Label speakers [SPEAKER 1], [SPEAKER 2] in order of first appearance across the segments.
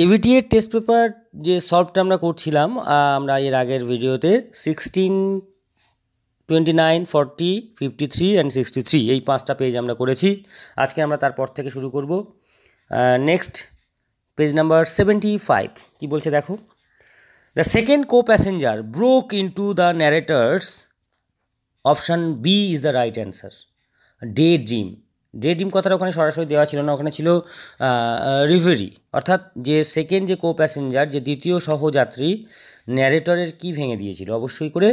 [SPEAKER 1] এভিটিএর test paper যে সলভটা আমরা করছিলাম আমরা এর আগের ভিডিওতে 16, 29, 40, 53 অ্যান্ড 63 এই 5টা পেজ আমরা করেছি। আজকে আমরা তারপর থেকে শুরু করব। নেক্সট পেজ নাম্বার 75 কি বলছে দেখো। The second co-passenger broke into the narrator's, option B is the right answer. Daydream, daydream কথাটা ওখানে সরাসরি দেওয়া ছিল না, ওখানে ছিল রিভেরি, অর্থাৎ যে সেকেন্ড যে কো প্যাসেঞ্জার, যে দ্বিতীয় সহযাত্রী, ন্যারেটরের কি ভেঙে দিয়েছিল অবশ্যই করে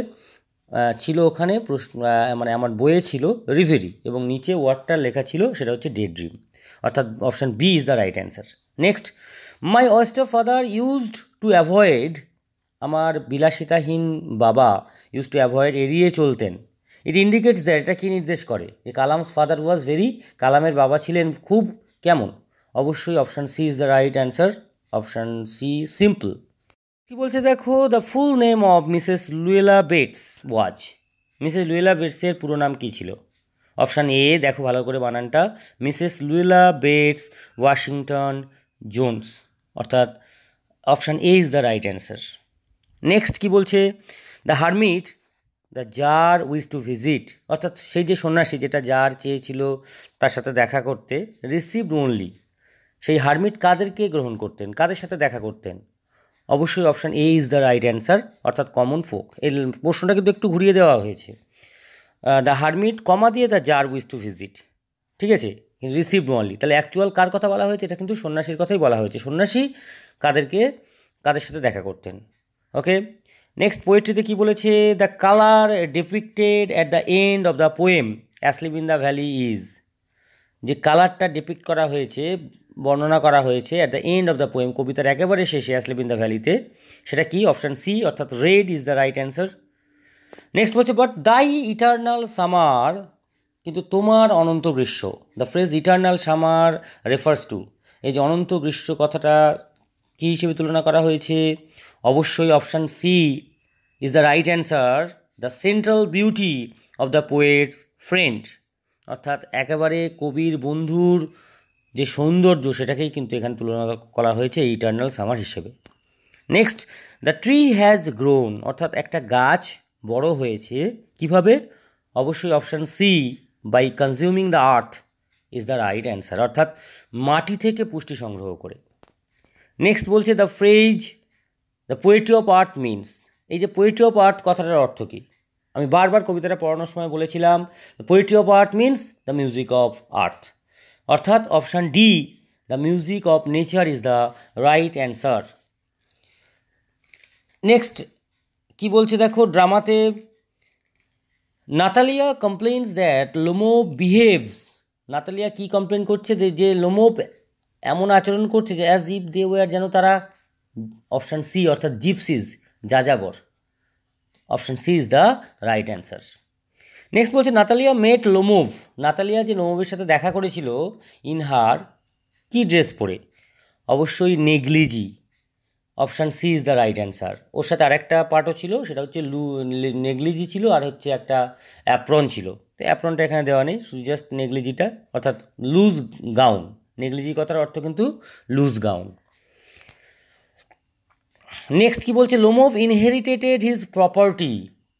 [SPEAKER 1] ছিল ওখানে প্রশ্ন, মানে আমার বইয়ে ছিল রিভেরি এবং নিচে ওয়ার্ডটা লেখা ছিল সেটা হচ্ছে ডে ড্রিম, অর্থাৎ option B is the right answer. Next, my austere father used to avoid, আমার বিলাসিতাহীন বাবা ইউজ টু অ্যাভয়েড এড়িয়ে চলতেন। ইট ইন্ডিকেটস দ্যাট, এটা কী নির্দেশ করে যে কালামস ফাদার ওয়াজ ভেরি, কালামের বাবা ছিলেন খুব কেমন? অবশ্যই option C is the right answer, option C simple. কী বলছে দেখো, the full name of Mrs Luella Bates was, Mrs Luella বেটসের পুরো নাম কী ছিল? অপশান এ, দেখো ভালো করে বানানটা, Mrs Luella Bates Washington Jones, অর্থাৎ option A is the right answer. Next কি বলছে, the hermit the jar wish to visit, অর্থাৎ সেই যে সন্ন্যাসী যেটা জার চেয়েছিল তার সাথে দেখা করতে, রিসিভড ওনলি, সেই হারমিট কাদেরকে গ্রহণ করতেন, কাদের সাথে দেখা করতেন? অবশ্যই option A is the right answer, অর্থাৎ কমন ফোক। এই প্রশ্নটা কিন্তু একটু ঘুরিয়ে দেওয়া হয়েছে। দ্য হারমিট কমা দিয়ে the jar wish to visit, ঠিক আছে, রিসিভড ওনলি, তাহলে অ্যাকচুয়াল কার কথা বলা হয়েছে? এটা কিন্তু সন্ন্যাসীর কথাই বলা হয়েছে। সন্ন্যাসী কাদের সাথে দেখা করতেন। ওকে, নেক্সট পোয়েট্রিতে কী বলেছে, the colour ডিপিক্টেড at the end of the poem asleep in the valley is, যে কালারটা ডিপিক্ট করা হয়েছে, বর্ণনা করা হয়েছে at the end of the poem, কবিতার একেবারে শেষে অ্যাসলিপ ইন দ্য ভ্যালিতে, সেটা কি? অপশান সি, অর্থাৎ red is the right answer. Next বলছে, বাট দাই ইটার্নাল সামার, কিন্তু তোমার অনন্ত গ্রীষ্ম, the phrase eternal summer refers to, এই যে অনন্ত গ্রীষ্ম কথাটা কী হিসেবে তুলনা করা হয়েছে? অবশ্যই option C is the right answer, the central beauty of the poet's friend, অর্থাৎ একেবারে কবির বন্ধুর যে সৌন্দর্য সেটাকেই কিন্তু এখানে তুলনা করা হয়েছে ইটার্নাল সামার হিসেবে। Next, the tree has grown, অর্থাৎ একটা গাছ বড় হয়েছে কিভাবে? অবশ্যই option C, by consuming the earth is the right answer, অর্থাৎ মাটি থেকে পুষ্টি সংগ্রহ করে। নেক্সট বলছে, the phrase the poetry of earth means, এই যে পোয়েট্রি অফ আর্থ কথাটার অর্থ কী? আমি বারবার কবিতাটা পড়ানোর সময় বলেছিলাম, the poetry of earth means the music of earth, অর্থাৎ option D, the music of nature is the right answer. Next কি বলছে দেখো, ড্রামাতে Natalya complains that Lomov behaves, Natalya কি কমপ্লেন করছে? যে লোমোভ এমন আচরণ করছে যে অ্যাজ ইফ দে ওয়ার, যেন তারা, অপশান সি, অর্থাৎ জিপসিস, যাযাবর, option C is the right answer. Next বলছে, নাতালিয়া মেট লোমোভ, নাতালিয়া যে লোমোভের সাথে দেখা করেছিল ইনহার, কি ড্রেস পরে? অবশ্যই negligee, option C is the right answer. ওর সাথে আরেকটা পার্টও ছিল, সেটা হচ্ছে নেগলিজি ছিল, আর হচ্ছে একটা অ্যাপ্রন ছিল। তো অ্যাপ্রনটা এখানে দেওয়া নেই, শুধু জাস্ট নেগলিজিটা, অর্থাৎ লুজ গাউন, নেগলিজি কথার অর্থ কিন্তু লুজ গাউন। নেক্সট কি বলছে, লোমোভ ইনহেরিটেটেড হিজ প্রপার্টি,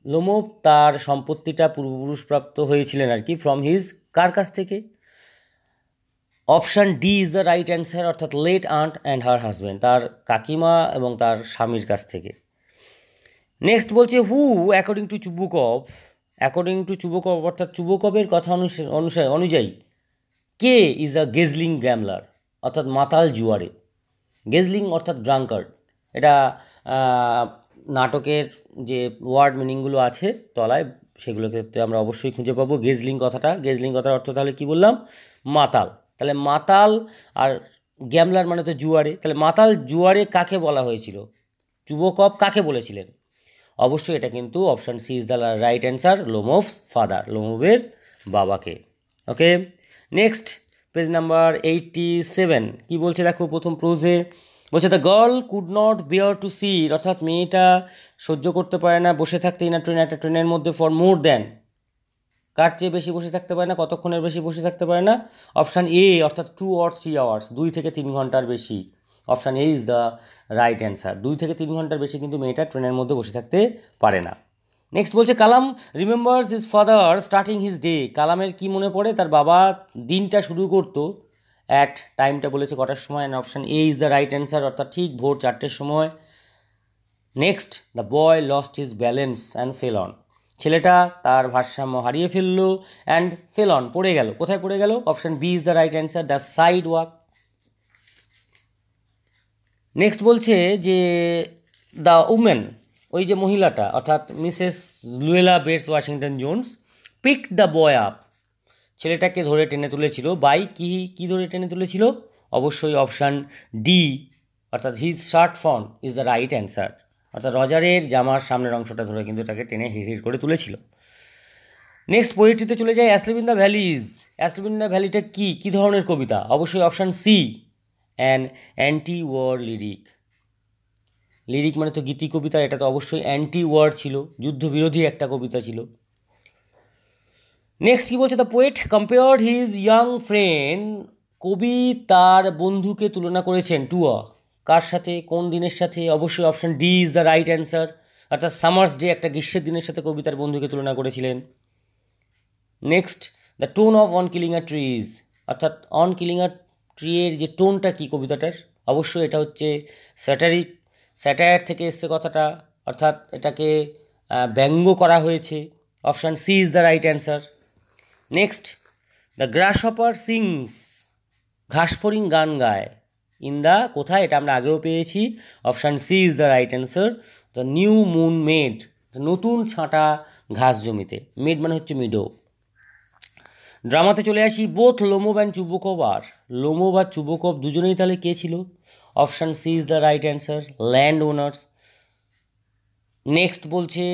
[SPEAKER 1] লোমোভ তার সম্পত্তিটা পূর্বপুরুষপ্রাপ্ত হয়েছিলেন আর কি, ফ্রম হিজ, কার কাছ থেকে? Option D is the right answer, অর্থাৎ late aunt and her husband, তার কাকিমা এবং তার স্বামীর কাছ থেকে। নেক্সট বলছে, who according to Chubukov, according to Chubukov অর্থাৎ চুবুকভের কথা অনুযায়ী কে ইজ আ গেজলিং গ্যামলার, অর্থাৎ মাতাল জুয়ারে। গেজলিং অর্থাৎ ড্রাঙ্কার্ড, এটা নাটকের যে ওয়ার্ড মিনিংগুলো আছে তলায়, সেগুলোর ক্ষেত্রে আমরা অবশ্যই খুঁজে পাবো গেজলিং কথাটা। গেজলিং কথার অর্থ তাহলে কী বললাম? মাতাল। তাহলে মাতাল আর গ্যামলার মানে তো জুয়ারে, তাহলে মাতাল জুয়ারে কাকে বলা হয়েছিল? চুবুকভ কাকে বলেছিলেন? অবশ্যই এটা কিন্তু option C is the right answer, Lomov's father, লোমোভের বাবাকে। ওকে, নেক্সট পেজ নাম্বার 87 কি বলছে দেখো, প্রথম প্রোজে বলছে, the girl could not bear to sit, অর্থাৎ মেয়েটা সহ্য করতে পারে না বসে থাকতে, ইন আ ট্রেন, একটা ট্রেনের মধ্যে, ফর মোর দ্যান, কার চেয়ে বেশি বসে থাকতে পারে না, কতক্ষণের বেশি বসে থাকতে পারে না? অপশান এ, অর্থাৎ 2 or 3 hours, 2 থেকে 3 ঘন্টার বেশি, option A is the right answer. 2 থেকে 3 ঘন্টার বেশি কিন্তু মেয়েটা ট্রেনের মধ্যে বসে থাকতে পারে না। নেক্সট বলছে Kalam remembers his father starting his day. কালামের কি মনে পড়ে, তার বাবা দিনটা শুরু করতো অ্যাট, টাইমটা বলেছে কটার সময়, and option A is the right answer, অর্থাৎ ঠিক ভোর 4টের সময়। Next, the boy lost his balance and fail on. ছেলেটা তার ভারসাম্য হারিয়ে ফেললো অ্যান্ড ফেল অন, পড়ে গেল। কোথায় পড়ে গেল? Option B is the right answer, the sidewalk. Next বলছে যে দ্য উমেন, ওই যে মহিলাটা অর্থাৎ Mrs Luella Bates Washington Jones, pick the boy up, ছেলেটাকে ধরে টেনে তুলেছিল। বাই কি ধরে টেনে তুলেছিল? অবশ্যই অপশান ডি, অর্থাৎ his shirt front is the right answer, অর্থাৎ রজারের জামার সামনের অংশটা ধরে কিন্তু তাকে টেনে হিড় করে তুলেছিল। নেক্সট পোয়েট্রিতে চলে যায় asleep in the valleys. Asleep in the ভ্যালিটা কী ধরনের কবিতা? অবশ্যই option C, an anti war lyric. Lyric মানে তো গীতি কবিতা, এটা তো অবশ্যই অ্যান্টি ওয়ার ছিল, যুদ্ধবিরোধী একটা কবিতা ছিল। নেক্সট কী বলছে? The poet compared his young friend, কবি তার বন্ধুকে তুলনা করেছেন টু কার সাথে, কোন দিনের সাথে? অবশ্যই option D is the right answer, অর্থাৎ সামার্স ডে, একটা গ্রীষ্মের দিনের সাথে কবি তার বন্ধুকে তুলনা করেছিলেন। Next, the tone of on killing a trees, অর্থাৎ অন কিলিং আ ট্রিয়ের যে টোনটা কী কবিতাটার? অবশ্যই এটা হচ্ছে স্যাটায়ার থেকে এসছে কথাটা, অর্থাৎ এটাকে ব্যঙ্গ করা হয়েছে। Option C is the right answer. Next, the grasshopper sings, ঘাসফড়িং গান গায় ইন দ্য, কোথায়? এটা আমরা আগেও পেয়েছি। Option C is the right answer, the new mown mead, নতুন ছাঁটা ঘাস জমিতে। মেড মানে হচ্ছে মিডো। ড্রামাতে চলে আসি, বোথ লোমোভ অ্যান্ড চুবোকভ আর, লোমোভ আর চুবোকভ দুজনেই তাহলে কে ছিল? Option C is the right answer, land owners. Next বলছে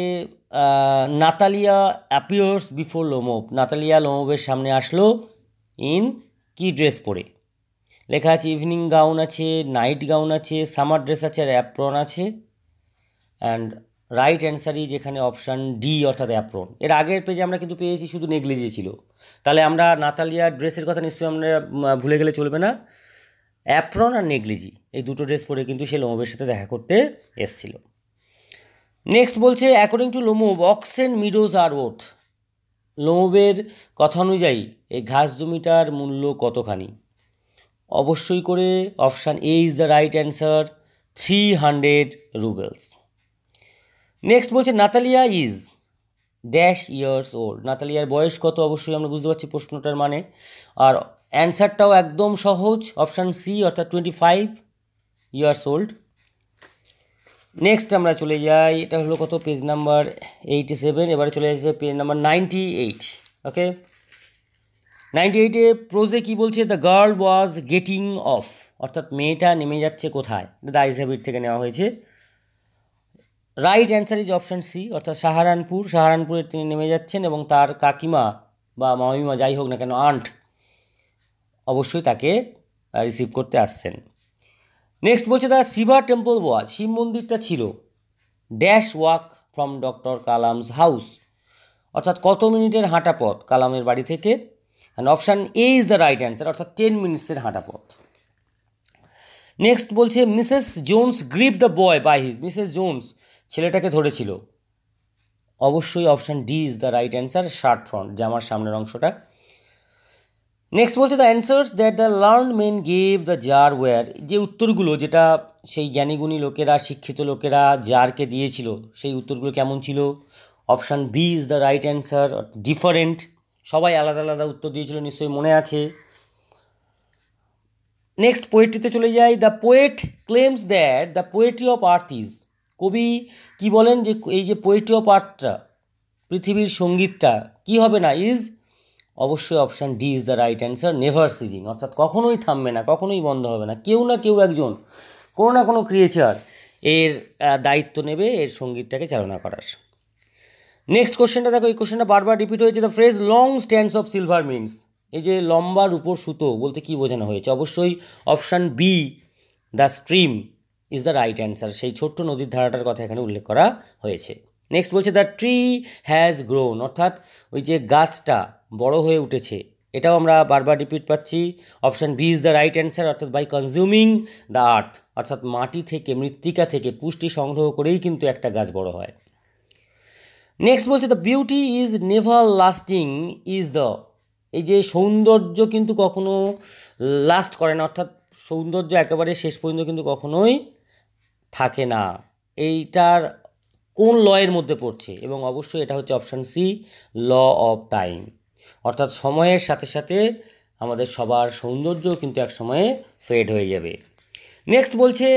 [SPEAKER 1] Natalia appears before Lomov, Natalia লোমোভের সামনে আসলো ইন কি ড্রেস পরে? লেখা আছে ইভিনিং গাউন আছে, নাইট গাউন আছে, সামার ড্রেস আছে, আর অ্যাপ্রন আছে। অ্যান্ড রাইট অ্যান্সারই যেখানে অপশান ডি, অর্থাৎ অ্যাপ্রন। এর আগের পেজে আমরা কিন্তু পেয়েছি শুধু নেগলিজে ছিল, তাহলে আমরা নাতালিয়ার ড্রেসের কথা নিশ্চয়ই আমরা ভুলে গেলে চলবে না। অ্যাপ্রন আর নেগলিজি এই দুটো ড্রেস পরে কিন্তু সে লোমোভের সাথে দেখা করতে এসছিল। নেক্সট বলছে according to Lomov oxen meadows are worth, লোমোভের কথা অনুযায়ী এই ঘাস জমিটার মূল্য কতখানি? অবশ্যই করে option A is the right answer, 300 roubles. Next বলছে Natalia is dash years old, নাতালিয়ার বয়স কত? অবশ্যই আমরা বুঝতে পারছি প্রশ্নটার মানে, আর অ্যান্সারটাও একদম সহজ, অপশান সি, অর্থাৎ 25 ইয়ার্স ওল্ড। নেক্সট আমরা চলে যাই, এটা হলো কত? Page number 87। এবারে চলে যাচ্ছে পেজ নাম্বার 98। ওকে, 98-এ প্রোজে কী বলছে? The girl was getting of, অর্থাৎ মেয়েটা নেমে যাচ্ছে কোথায়? দ্য আইস হ্যাবিট থেকে নেওয়া হয়েছে। Right answer is option C, অর্থাৎ সাহারানপুরে তিনি নেমে যাচ্ছেন এবং তার কাকিমা বা মামিমা যাই হোক না কেন, আন্ট অবশ্যই তাকে রিসিভ করতে আসছেন। নেক্সট বলছে দ্য শিবা টেম্পল ওয়াজ, শিব মন্দিরটা ছিল dash walk from doctor Kalam's house, অর্থাৎ কত মিনিটের হাঁটা পথ কালামের বাড়ি থেকে? And option A is the right answer, অর্থাৎ 10 মিনিটসের হাঁটা পথ। নেক্সট বলছে Mrs Jones grip the boy by his, Mrs Jones ছেলেটাকে ধরেছিল। অবশ্যই option D is the right answer, shirt front, জামার সামনের অংশটা। নেক্সট বলছে the answers that the learned main gave the jar wire, যে উত্তরগুলো যেটা সেই জ্ঞানীগুণী লোকেরা, শিক্ষিত লোকেরা জারকে দিয়েছিল, সেই উত্তরগুলো কেমন ছিল? Option B is the right answer, different, সবাই আলাদা আলাদা উত্তর দিয়েছিল, নিশ্চয়ই মনে আছে। নেক্সট পোয়েট্রিতে চলে যাই, the poet claims that the poetry of earth is, কবি কি বলেন যে এই যে পোয়েট্রি অফ আর্থটা, পৃথিবীর সঙ্গীতটা কি হবে না? ইজ, অবশ্যই option D is the right answer, never seizing, অর্থাৎ কখনোই থামবে না, কখনোই বন্ধ হবে না, কেউ না কেউ একজন, কোনো না কোনো ক্রিয়েচার এর দায়িত্ব নেবে এর সঙ্গীতটাকে চালনা করার। নেক্সট কোশ্চেনটা দেখো, এই কোশ্চেনটা বারবার রিপিট হয়েছে, the phrase long stands of silver means, এই যে লম্বা রূপোর সুতো বলতে কী বোঝানো হয়েছে? অবশ্যই option B, the stream is the right answer, সেই ছোট্ট নদীর ধারাটার কথা এখানে উল্লেখ করা হয়েছে। নেক্সট বলছে দ্য ট্রি হ্যাজ গ্রোন, অর্থাৎ ওই যে গাছটা বড় হয়ে উঠেছে, এটাও আমরা বারবার রিপিট পাচ্ছি। Option B is the right answer, অর্থাৎ বাই কনজিউমিং দ্য আর্থ, অর্থাৎ মাটি থেকে, মৃত্তিকা থেকে পুষ্টি সংগ্রহ করেই কিন্তু একটা গাছ বড় হয়। নেক্সট বলছে the beauty is never lasting is the, এই যে সৌন্দর্য কিন্তু কখনো লাস্ট করে না, অর্থাৎ সৌন্দর্য একেবারে শেষ পর্যন্ত কিন্তু কখনোই থাকে না। এইটার কোন লয়ের মধ্যে পড়ছে? এবং অবশ্যই এটা হচ্ছে option C, law of time, অর্থাৎ সময়ের সাথে সাথে আমাদের সবার সৌন্দর্য কিন্তু এক সময়ে ফেড হয়ে যাবে। নেক্সট বলছে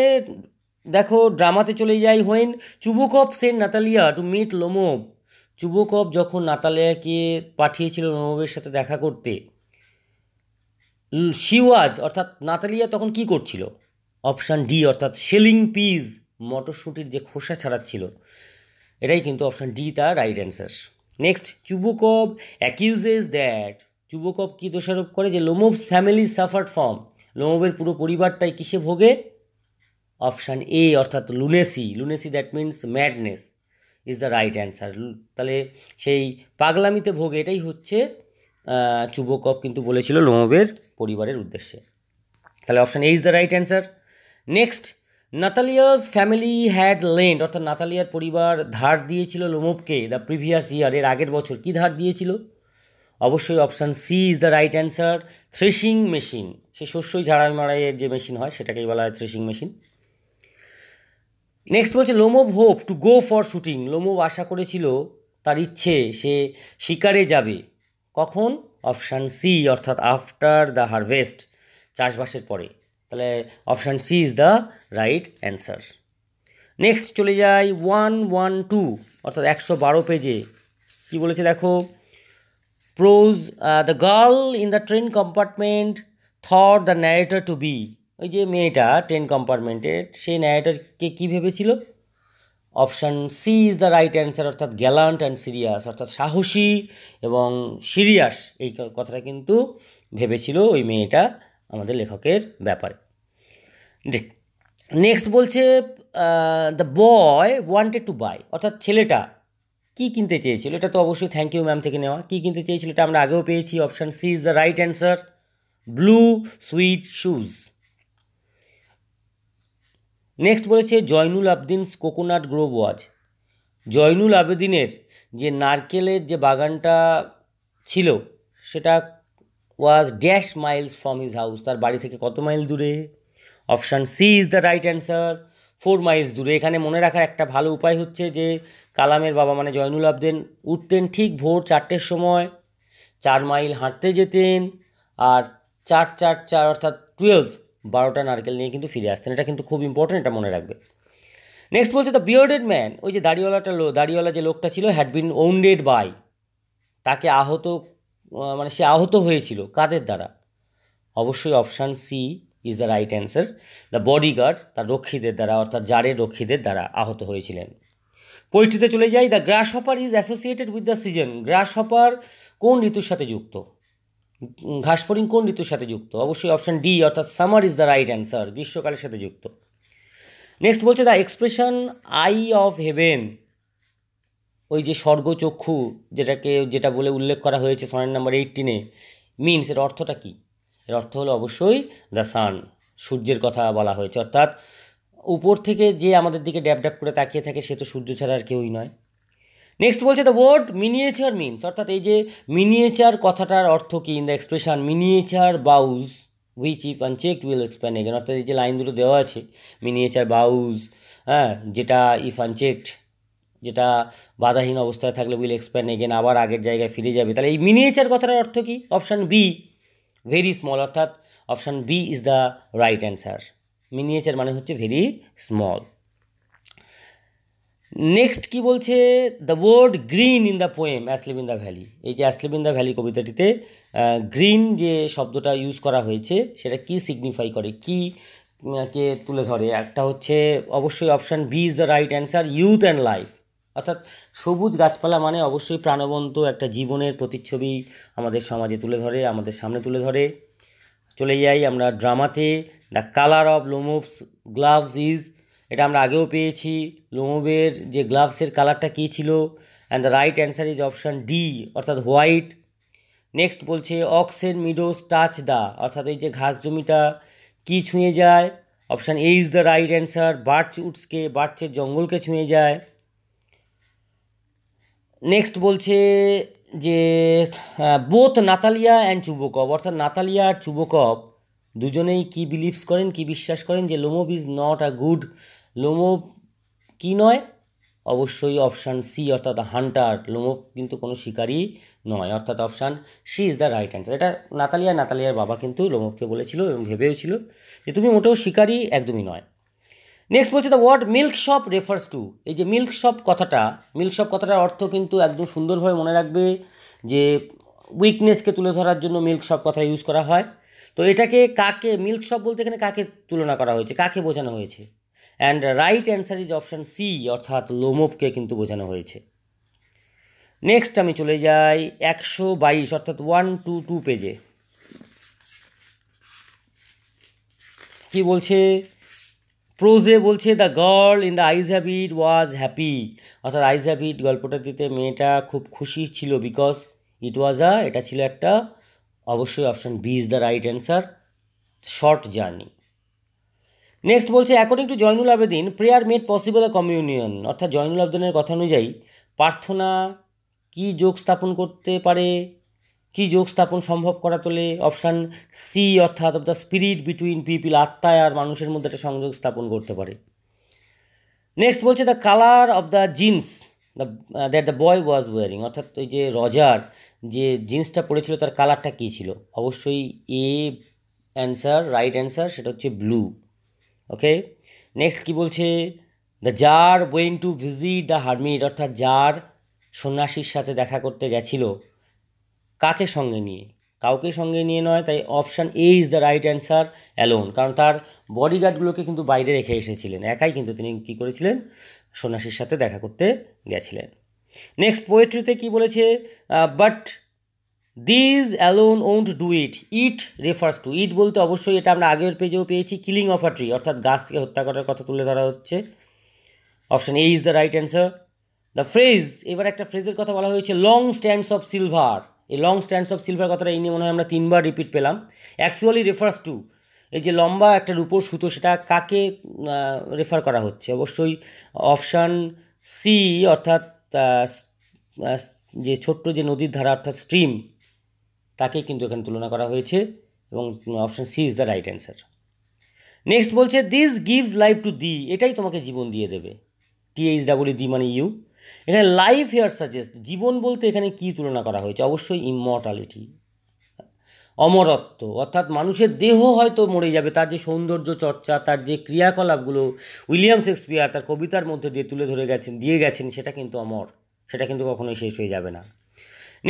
[SPEAKER 1] দেখো ড্রামাতে চলে যাই, when Chubukov sent Natalia to meet Lomov, Chubukov যখন নাতালিয়াকে পাঠিয়েছিল লোমোভের সাথে দেখা করতে, শি ওয়াজ, অর্থাৎ নাতালিয়া তখন কি করছিল? অপশান ডি, অর্থাৎ শেলিং পিস, মটরশুঁটির যে খোসা ছাড়াচ্ছিল। এটাই কিন্তু অপশান ডি তার right answer. Next, Chubukov accuses that, Chubukov কি দোষারোপ করে যে লোমোভস ফ্যামিলি সাফার্ড ফ্রম, লোমোভের পুরো পরিবারটাই কিসে ভোগে? অপশান এ, অর্থাৎ lunacy, lunacy that means madness is the right answer. তাহলে সেই পাগলামিতে ভোগে, এটাই হচ্ছে চুবুকভ কিন্তু বলেছিল লোমোভের পরিবারের উদ্দেশ্যে। তাহলে option A is the right answer. Next, Natalia's family had lent, অর্থাৎ নাতালিয়ার পরিবার ধার দিয়েছিল লোমোভকে দ্য প্রিভিয়াস ইয়ার, এর আগের বছর কি ধার দিয়েছিল? অবশ্যই option C is the right answer, threshing machine, সে শস্যই ঝাড়াই মাড়াইয়ের যে মেশিন হয় সেটাকেই বলা হয় থ্রেশিং মেশিন। নেক্সট বলছে Lomov hope to go for shooting, Lomov আশা করেছিল, তার ইচ্ছে সে শিকারে যাবে কখন? অপশান সি, অর্থাৎ আফটার দ্য হারভেস্ট, চাষবাসের পরে। তাহলে option C is the right answer. Next চলে যাই 112, অর্থাৎ 112 পেজে কি বলেছে দেখো, prose the girl in the train compartment thought the narrator to be, ওই যে মেয়েটা ট্রেন কম্পার্টমেন্টের, সেই ন্যারেটরকে কী ভেবেছিল? Option C is the right answer, অর্থাৎ গ্যালান্ট অ্যান্ড সিরিয়াস, অর্থাৎ সাহসী এবং সিরিয়াস, এই কথাটা কিন্তু ভেবেছিল ওই মেয়েটা আমাদের লেখকের ব্যাপারে। নেক্সট বলছে the boy wanted to buy, অর্থাৎ ছেলেটা কি কিনতে চেয়েছিল? এটা তো অবশ্যই থ্যাংক ইউ ম্যাম থেকে নেওয়া। কি কিনতে চেয়েছিল এটা আমরা আগেও পেয়েছি, option C is the right answer, blue suede shoes. Next বলেছে Zainul Abedin's coconut grove was, Zainul আবেদিনের যে নারকেলের যে বাগানটা ছিল সেটা was dash miles from his house, তার বাড়ি থেকে কত মাইল দূরে? Option C is the right answer, 4 miles দূরে। এখানে মনে রাখার একটা ভালো উপায় হচ্ছে যে কালামের বাবা মানে জয়নুল আবেদিন উঠতেন ঠিক ভোর 4টের সময়, 4 মাইল হাঁটতে যেতেন, আর 4 অর্থাৎ 12টা নারকেল নিয়ে কিন্তু ফিরে আসতেন। এটা কিন্তু খুব ইম্পর্টেন্ট, এটা মনে রাখবে। নেক্সট বলছে দ্য বিয়ার্ডেড ম্যান, ওই যে দাড়িওয়ালা যে লোকটা ছিল, হ্যাড বিন ওন্ডেড বাই, তাকে আহত মানে সে আহত হয়েছিল কাদের দ্বারা? অবশ্যই option C is the right answer, the bodyguard, তার রক্ষীদের দ্বারা, অর্থাৎ জারের রক্ষীদের দ্বারা আহত হয়েছিলেন। পরিস্থিতিতে চলে যাই, the grass hopper is associated with the season, glass hopper কোন ঋতুর সাথে যুক্ত? ঘাসফড়িং কোন ঋতুর সাথে যুক্ত? অবশ্যই অপশান ডি, অর্থাৎ summer is the right answer, গ্রীষ্মকালের সাথে যুক্ত। নেক্সট বলছে the expression I of haven, ওই যে স্বর্গচক্ষু যেটা বলে উল্লেখ করা হয়েছে সনেট নাম্বার 18-এ, মিনস এর অর্থটা কী? এর অর্থ হলো অবশ্যই দ্য সান, সূর্যের কথা বলা হয়েছে, অর্থাৎ উপর থেকে যে আমাদের দিকে ড্যাব ড্যাব করে তাকিয়ে থাকে সে তো সূর্য ছাড়া আর কেউই নয়। নেক্সট বলছে দ্য ওয়ার্ড মিনিয়েচার মিনস, অর্থাৎ এই যে মিনিয়েচার কথাটার অর্থ কী? In the expression miniature bows which if unchecked will expand again, অর্থাৎ এই যে লাইন দুটো দেওয়া আছে মিনিয়েচার বাউজ, হ্যাঁ, যেটা ইফ আনচেকড, যেটা বাধাহীন অবস্থায় থাকলে উইল এক্সপ্যান্ড এগেন, আবার আগের জায়গায় ফিরে যাবে। তাহলে এই মিনিয়েচার কথাটার অর্থ কী? অপশান বি, ভেরি স্মল, অর্থাৎ option B is the right answer, miniature মানে হচ্ছে ভেরি স্মল। নেক্সট কি বলছে, the word green in the poem asleep in the valley, এই যে অ্যাসলিভ ইন দ্য ভ্যালি কবিতাটিতে গ্রিন যে শব্দটা ইউজ করা হয়েছে সেটা কি সিগনিফাই করে, কি কে তুলে ধরে? একটা হচ্ছে অবশ্যই option B is the right answer, youth and life, অর্থাৎ সবুজ গাছপালা মানে অবশ্যই প্রাণবন্ত একটা জীবনের প্রতিচ্ছবি আমাদের সমাজে তুলে ধরে, আমাদের সামনে তুলে ধরে। চলে যাই আমরা ড্রামাতে, the colour of Lomov's gloves is, এটা আমরা আগেও পেয়েছি, লোমোভের যে গ্লাভসের কালারটা কী ছিল? And the right answer is option D, অর্থাৎ হোয়াইট। নেক্সট বলছে অক্সেন মিডোজ টাচ দা, অর্থাৎ এই যে ঘাস জমিটা কি ছুঁয়ে যায়? Option A is the right answer, birch উডসকে, বার্চের জঙ্গলকে ছুঁয়ে যায়। নেক্সট বলছে যে বোথ নাতালিয়া অ্যান্ড চুবোকভ, অর্থাৎ নাতালিয়া আর চুবোকভ দুজনেই কি বিলিভস করেন, কি বিশ্বাস করেন যে Lomov is not a good, Lomov কি নয়? অবশ্যই অপশান সি অর্থাৎ হান্টার, লোমোভ কিন্তু কোনো শিকারী নয়, অর্থাৎ option C is the right answer. এটা নাতালিয়ার বাবা কিন্তু লোমোভকে বলেছিল এবং ভেবেওছিল যে তুমি মোটেও শিকারী একদমই নয়। নেক্সট বলছে the word milk shop refers to, এই যে মিল্ক শপ কথাটার অর্থ কিন্তু একদম সুন্দরভাবে মনে রাখবে যে উইকনেসকে তুলে ধরার জন্য মিল্ক শপ কথা ইউজ করা হয়। তো এটাকে কাকে, মিল্ক শপ বলতে এখানে কাকে তুলনা করা হয়েছে, কাকে বোঝানো হয়েছে? And right answer is option C অর্থাৎ লোমোভকে কিন্তু বোঝানো হয়েছে। নেক্সট আমি চলে যাই 122 অর্থাৎ 122 পেজে। কি বলছে? প্রোজে বলছে the girl in the eyes have it was happy, অর্থাৎ আইজ হ্যাবিট গল্পটাতে মেয়েটা খুব খুশি ছিল বিকজ এটা ছিল একটা, অবশ্যই option B is the right answer, short journey. Next বলছে according to Zainul Abedin prayer made possible a communion, অর্থাৎ জয়নুল আবেদিনের কথা অনুযায়ী প্রার্থনা কি যোগ স্থাপন করতে পারে, কি যোগ স্থাপন সম্ভব করা তোলে? অপশান সি অর্থাৎ of the spirit between people, আত্মায় আর মানুষের মধ্যে একটা সংযোগ স্থাপন করতে পারে। নেক্সট বলছে the colour of the jeans that the boy was wearing, অর্থাৎ ওই যে রজার যে জিন্সটা পরেছিল তার কালারটা কী ছিল? অবশ্যই এ অ্যান্সার, রাইট অ্যান্সার, সেটা হচ্ছে ব্লু। ওকে, নেক্সট কি বলছে? The tsar went to visit the hermit, অর্থাৎ জার সন্ন্যাসীর সাথে দেখা করতে গেছিল, কাকে সঙ্গে নিয়ে? কাউকে সঙ্গে নিয়ে নয়, তাই option A is the right answer, alone, কারণ তার বডিগার্ডগুলোকে কিন্তু বাইরে রেখে এসেছিলেন, একাই কিন্তু তিনি কী করেছিলেন? সন্ন্যাসীর সাথে দেখা করতে গেছিলেন। নেক্সট পোয়েট্রিতে কি বলেছে? But these alone won't do it, it refers to, it বলতে অবশ্যই এটা আমরা আগের পেজেও পেয়েছি, কিলিং অফ আ ট্রি, অর্থাৎ গাছকে হত্যা করার কথা তুলে ধরা হচ্ছে, option A is the right answer. The phrase, এবার একটা ফ্রেজের কথা বলা হয়েছে লং স্ট্যান্ডস অফ সিলভার, এই লং স্ট্যান্ডস অফ সিলভার কথাটা এই নিয়ে মনে হয় আমরা 3বার রিপিট পেলাম, অ্যাকচুয়ালি রেফার্স টু, এই যে লম্বা একটা রূপোর সুতো সেটা কাকে রেফার করা হচ্ছে? অবশ্যই অপশান সি অর্থাৎ যে ছোট্ট যে নদীর ধারা অর্থাৎ স্ট্রিম, তাকে কিন্তু এখানে তুলনা করা হয়েছে এবং option C is the right answer. Next বলছে this gives life to the, এটাই তোমাকে জীবন দিয়ে দেবে, THEE মানে ইউ। এখানে লাইফ হেয়ার সাজেস্ট, জীবন বলতে এখানে কি তুলনা করা হয়েছে? অবশ্যই ইমমর্টালিটি, অমরত্ব, অর্থাৎ মানুষের দেহ হয়তো মরে যাবে, তার যে সৌন্দর্য চর্চা, তার যে ক্রিয়াকলাপগুলো উইলিয়াম শেক্সপিয়ার তার কবিতার মধ্যে দিয়ে তুলে ধরে গেছেন সেটা কিন্তু অমর, সেটা কিন্তু কখনোই শেষ হয়ে যাবে না।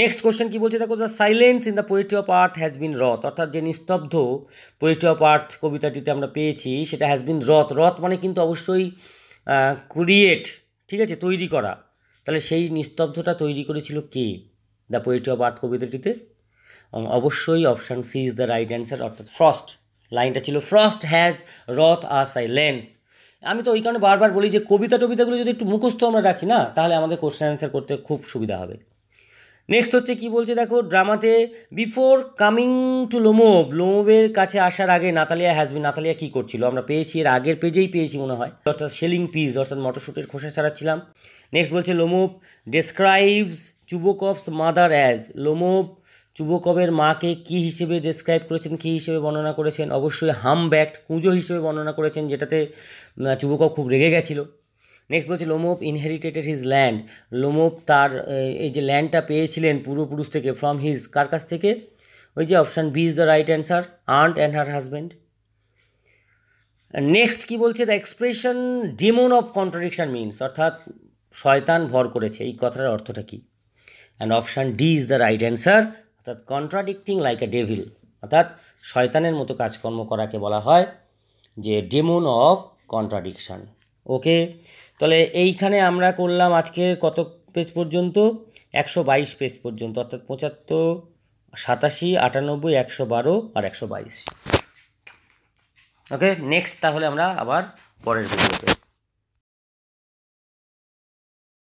[SPEAKER 1] নেক্সট কোশ্চেন কী বলছে দেখো, the silence in the poetry of earth has been রথ, অর্থাৎ যে নিস্তব্ধ পোয়েট্রি অফ আর্থ কবিতাটিতে আমরা পেয়েছি সেটা হ্যাজ বিন রথ, রথ মানে কিন্তু অবশ্যই ক্রিয়েট, ঠিক আছে, তৈরি করা, তাহলে সেই নিস্তব্ধতা তৈরি করেছিল কে দ্য পোয়েট্রি অফ আর্থ কবিতাটিতে? অবশ্যই option C is the right answer, অর্থাৎ ফ্রস্ট, লাইনটা ছিল ফ্রস্ট হ্যাজ রথ আ সাইলেন্স। আমি তো ওই কারণে বারবার বলি যে টবিতাগুলো যদি একটু মুখস্থ আমরা রাখি না, তাহলে আমাদের কোশ্চেন অ্যান্সার করতে খুব সুবিধা হবে। নেক্সট হচ্ছে কি বলছে দেখো, ড্রামাতে বিফোর কামিং টু লোমোভের কাছে আসার আগে নাতালিয়া কী করছিল? আমরা পেয়েছি, এর আগের পেজেই পেয়েছি মনে হয়, অর্থাৎ শেলিং পিস অর্থাৎ মটরশুটের খোসা ছাড়াচ্ছিলাম। নেক্সট বলছে Lomov describes Chubukov's mother as, Lomov চুবোকভের মাকে কী হিসেবে ডেসক্রাইব করেছেন, কী হিসেবে বর্ণনা করেছেন? অবশ্যই হামব্যাকড, কুঁজো হিসেবে বর্ণনা করেছেন, যেটাতে চুবোকভ খুব রেগে গেছিল। নেক্সট বলছে Lomov inherited his land, Lomov তার এই যে ল্যান্ডটা পেয়েছিলেন পূর্বপুরুষ থেকে, ফ্রম হিজ, কার কাছ থেকে? ওই যে option B is the right answer, aunt and her husband. Next কি বলছে, the expression demon of contradiction means, অর্থাৎ শয়তান ভর করেছে, এই কথাটার অর্থটা কী? And option D is the right answer, অর্থাৎ কন্ট্রাডিক্টিং লাইক এ ডেভিল, অর্থাৎ শয়তানের মতো কাজকর্ম করাকে বলা হয় যে ডেমন অফ কন্ট্রাডিকশান। ওকে, তাহলে এইখানে আমরা করলাম আজকের কত পেজ পর্যন্ত? 122 পেজ পর্যন্ত, অর্থাৎ 75, 87, 98, 112 আর 122। ওকে, নেক্সট তাহলে আমরা আবার পরের ভিডিওতে